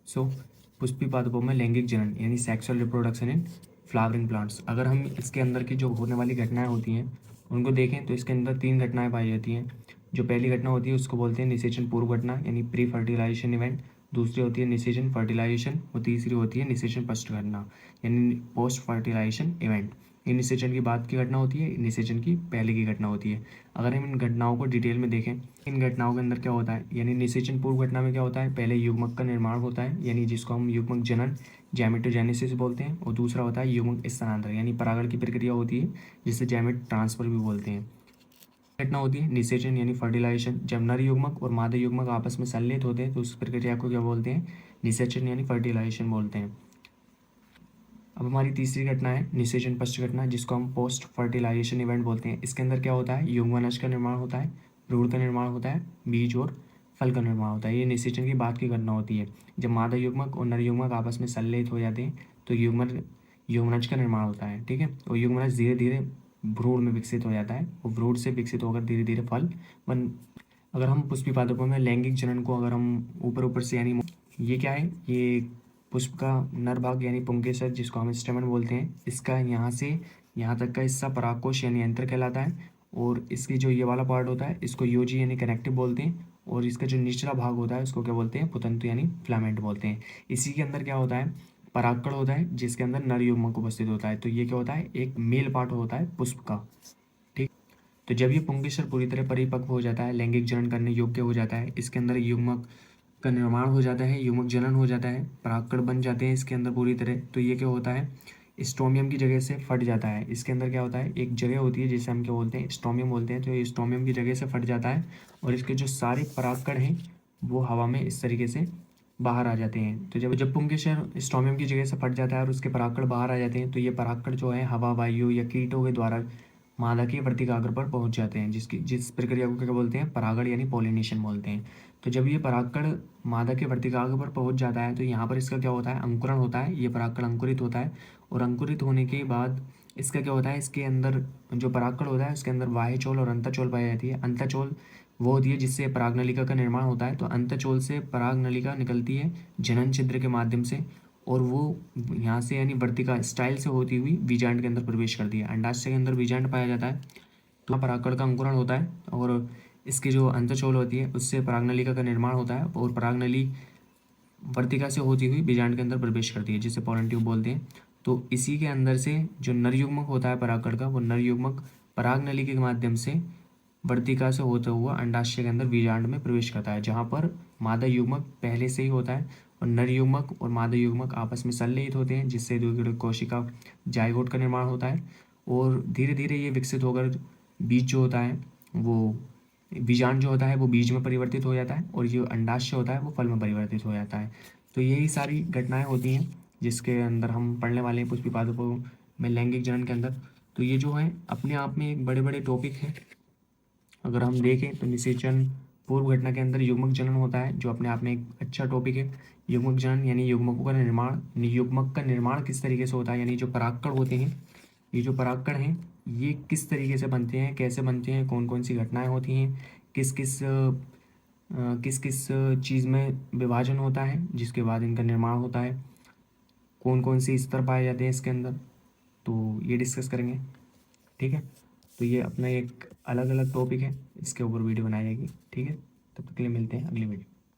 सो पुष्पी पादपों में लैंगिक जनन यानी sexual reproduction in flowering plants, अगर हम इसके अंदर की जो होने वाली घटनाएं होती हैं उनको देखें तो इसके अंदर 3 घटनाएं पाई जाती हैं। जो पहली घटना होती है उसको बोलते हैं निषेचन पूर्व घटना यानी प्री फर्टिलाइजेशन इवेंट, दूसरी होती है निषेचन फर्टिलाइजेशन और तीसरी होती है निषेचन पश्च घटना यानी पोस्ट फर्टिलाइजेशन इवेंट। ये निषेचन की बाद की घटना होती है, निषेचन की पहले की घटना होती है। अगर हम इन घटनाओं को डिटेल में देखें, इन घटनाओं के अंदर क्या होता है, यानी निषेचन पूर्व घटना में क्या होता है, पहले युग्मक का निर्माण होता है यानी जिसको हम युग्मक जनन जैमेटोजेनेसिस बोलते हैं, और दूसरा होता है युग्मक स्थानांतरण यानी परागण की प्रक्रिया होती है जिसे जैमेट ट्रांसफर भी बोलते हैं। घटना होती है निषेचन यानी फर्टिलाइजेशन, जब नर युग्मक और मादा युग्मक आपस में संलेत होते हैं तो उस प्रक्रिया को क्या बोलते हैं, निषेचन यानी फर्टिलाइजेशन बोलते हैं। अब हमारी तीसरी घटना है निषेचन पश्च घटना जिसको हम पोस्ट फर्टिलाइजेशन इवेंट बोलते हैं। इसके अंदर क्या होता है, युग्मनज का निर्माण होता है, भ्रूण का निर्माण होता है, बीज और फल का निर्माण होता है। ये निषेचन की बाद की घटना होती है। जब मादा युग्मक और नर युग्मक आपस में संलेत हो जाते हैं तो युग्मनज का निर्माण होता है, ठीक है। और युग्मनज धीरे धीरे भ्रूण में विकसित हो जाता है और भ्रूण से विकसित होकर धीरे धीरे फल बन। अगर हम पुष्पी पादपों में लैंगिक जनन को अगर हम ऊपर ऊपर से यानी ये क्या है, ये पुष्प का नर भाग यानी पुंकेसर जिसको हम स्टेमन बोलते हैं, इसका यहाँ से यहाँ तक का हिस्सा परागकोश यानी यंत्र कहलाता है। और इसकी जो ये वाला पार्ट होता है इसको योजी यानी कनेक्टिव बोलते हैं। और इसका जो निचला भाग होता है उसको क्या बोलते हैं, पुतंतु यानी फिलामेंट बोलते हैं। इसी के अंदर क्या होता है, परागकण होता है जिसके अंदर नर युग्मक उपस्थित होता है। तो ये क्या होता है, एक मेल पार्ट होता है पुष्प का, ठीक। तो जब ये पुंकेसर पूरी तरह परिपक्व हो जाता है, लैंगिक जनन करने योग्य हो जाता है, इसके अंदर युग्मक का निर्माण हो जाता है, युग्मक जनन हो जाता है, परागकण बन जाते हैं इसके अंदर पूरी तरह, तो ये क्या होता है, स्टोमियम की जगह से फट जाता है। इसके अंदर क्या होता है, एक जगह होती है जिसे हम क्या बोलते हैं, स्टोमियम बोलते हैं। तो ये स्टोमियम की जगह से फट जाता है और इसके जो सारे परागकण हैं वो हवा में इस तरीके से बाहर आ जाते हैं। तो जब जब पुंकेसर स्टोमियम की जगह से फट जाता है और उसके परागकण बाहर आ जाते हैं तो ये परागकण जो है हवा, वायु या कीटों के द्वारा मादा के वर्तिकाग्र पर पहुंच जाते हैं, जिस प्रक्रिया को क्या बोलते हैं, परागण यानी पॉलिनेशन बोलते हैं। तो जब ये परागकण मादा के वर्तिकाग्र पर पहुंच जाता है तो यहाँ पर इसका क्या होता है, अंकुरण होता है। ये परागकण अंकुरित होता है और अंकुरित होने के बाद इसका क्या होता है, इसके अंदर जो परागकण होता है उसके अंदर बाह्यचोल और अंतःचोल पाई जाती है। अंतःचोल वो होती है जिससे परागनलिका का निर्माण होता है। तो अंतःचोल से परागनलिका निकलती है जनन छिद्र के माध्यम से और वो यहाँ से यानी वर्तिका स्टाइल से होती हुई बीजांड के अंदर प्रवेश करती है। अंडाशय के अंदर बीजांड पाया जाता है तो परागकण का अंकुरण होता है और इसकी जो अंतःचोल होती है उससे परागनलिका का निर्माण होता है और परागनली वर्तिका से होती हुई बीजांड के अंदर प्रवेश करती है जिसे पोलन ट्यूब बोलते हैं। तो इसी के अंदर से जो नर युग्मक होता है परागकण का, वो नर युग्मक परागनली के माध्यम से वर्तिका से होता हुआ अंडाशय के अंदर बीजांड में प्रवेश करता है, जहाँ पर मादा युग्मक पहले से ही होता है और नर युग्मक और मादा युग्मक आपस में संलेहित होते हैं जिससे द्विकीय कोशिका जाइगोट का निर्माण होता है। और धीरे धीरे ये विकसित होकर बीज जो होता है वो बीजांड जो होता है वो बीज में परिवर्तित हो जाता है और जो अंडाशय होता है वो फल में परिवर्तित हो जाता है। तो यही सारी घटनाएं होती हैं जिसके अंदर हम पढ़ने वाले हैं पुष्पी पादपों में लैंगिक जनन के अंदर। तो ये जो है अपने आप में एक बड़े बड़े टॉपिक हैं। अगर हम देखें तो निषेचन पूर्व घटना के अंदर युग्मक जनन होता है जो अपने आप में एक अच्छा टॉपिक है। युग्मक जनन यानी युग्मकों का निर्माण, युग्मक का निर्माण किस तरीके से होता है, यानी जो परागकण होते हैं, ये जो परागकण हैं ये किस तरीके से बनते हैं, कैसे बनते हैं, कौन कौन सी घटनाएं होती हैं, किस किस चीज़ में विभाजन होता है जिसके बाद इनका निर्माण होता है, कौन कौन से स्तर पाए जाते हैं इसके अंदर, तो ये डिस्कस करेंगे, ठीक है। तो ये अपना एक अलग अलग टॉपिक है, इसके ऊपर वीडियो बनाई जाएगी, ठीक है। तब तक के लिए मिलते हैं अगली वीडियो।